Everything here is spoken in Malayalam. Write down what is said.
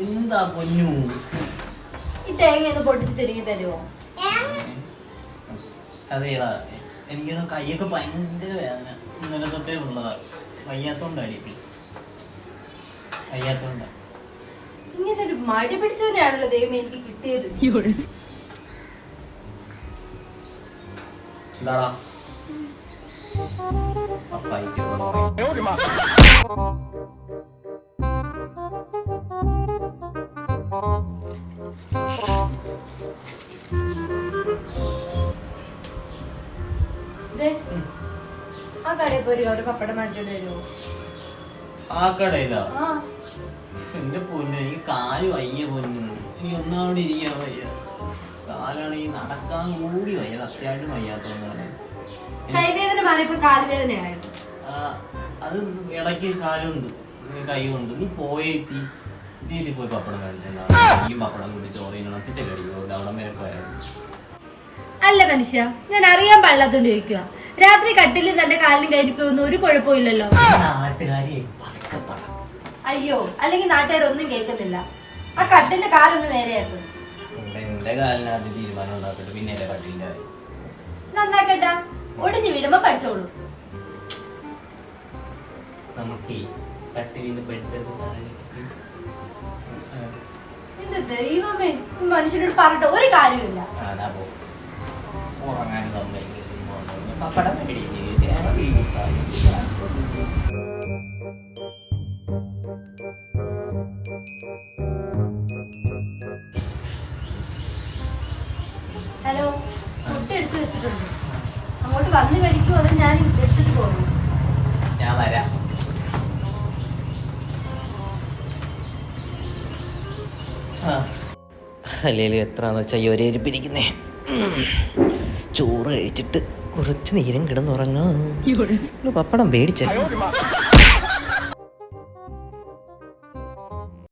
എന്താ പൊന്നു ഈ തേങ്ങ ഒന്ന് പൊട്ടിച്ച് തിരികെ തരുമോ? അതേടാ, എനിക്ക് കൈയൊക്കെ ഭയങ്കര വേദന ഇന്നലെ തൊട്ടേ ഉള്ളതാ. വയ്യാത്തോണ്ടാടി പ്ലീസ്, വയ്യാത്തോണ്ട. ഇങ്ങനെ ഒരു മടി പിടിച്ചവരെയാണല്ലോ ദൈവം എനിക്ക് കിട്ടിയത്. എന്താടാ ആ കടയിൽ പോയി ഒരു പപ്പടം വാങ്ങിച്ചോണ്ട് വരുമോ? ആ കടയിലാ? എന്റെ പൊന്നു, എനിക്ക് കാല് വയ്യ പൊന്നു, എനിക്ക് ഒന്നാമത് ഇരിക്കാൻ വയ്യ. കാലാണെങ്കിൽ നടക്കാൻ കൂടി വയ്യ, അത്യാവശ്യം വയ്യാത്തോണ്ടാണ്. കൈവേദന മാറിയപ്പോ കാലുവേദനയായോ? അത് ഇടയ്ക്ക് കാലുണ്ട് കൈകൊണ്ട്. നീ പോയെത്തി നീതി പോയി പപ്പടം കഴിച്ചിട്ടുണ്ടാവും. പപ്പടം കൂടി ചോറിന് ഒത്തിച്ചടിക്കോ അവിടെ വരെ പോയായിരുന്നു. അല്ല മനുഷ്യ, ഞാൻ അറിയാൻ പാടില്ലാത്തോണ്ട് ചോദിക്കുക. രാത്രി കട്ടിലിൽ തന്റെ കാലിനും കൈക്കൊന്നും ഒരു കുഴപ്പമില്ലല്ലോ. നാട്ടുകാരെ പതുക്കെ പറ. അയ്യോ, അല്ലെങ്കിൽ നാട്ടുകാരൊന്നും കേൾക്കുന്നില്ല. ആ കട്ടിന്റെ കാലൊന്ന് നേരെയാക്കും. എന്റെ കാലിനകത്ത് തീരുമാനം ഉണ്ടാക്കട്ടെ, പിന്നെ കട്ടിലിന്റെ നന്നാക്കട്ട. ഒടിഞ്ഞു വീടുമ്പോ പഠിച്ചോളൂ. നമുക്ക് കട്ടിലിന്ന് പെട്ടെന്ന് എന്റെ ദൈവമേ, മനുഷ്യനോട് പറഞ്ഞിട്ട് ഒരു കാര്യമില്ല. ഉറങ്ങാൻ പപ്പടം ഹലോ, ഫുഡ് എടുത്തു വെച്ചിട്ടുണ്ട്. അങ്ങോട്ട് വന്ന് കഴിക്കുമോ അതോ ഞാൻ എടുത്തിട്ട് പോകുന്നു? ഞാൻ വരാം. അല്ലേലും എത്രയാണെന്ന് വെച്ചാൽ ഈ ഒരേ ഇരിപ്പിരിക്കുന്നേ. ചോറ് കഴിച്ചിട്ട് കുറച്ച് നേരം കിടന്നുറങ്ങാം. പപ്പടം മേടിച്ച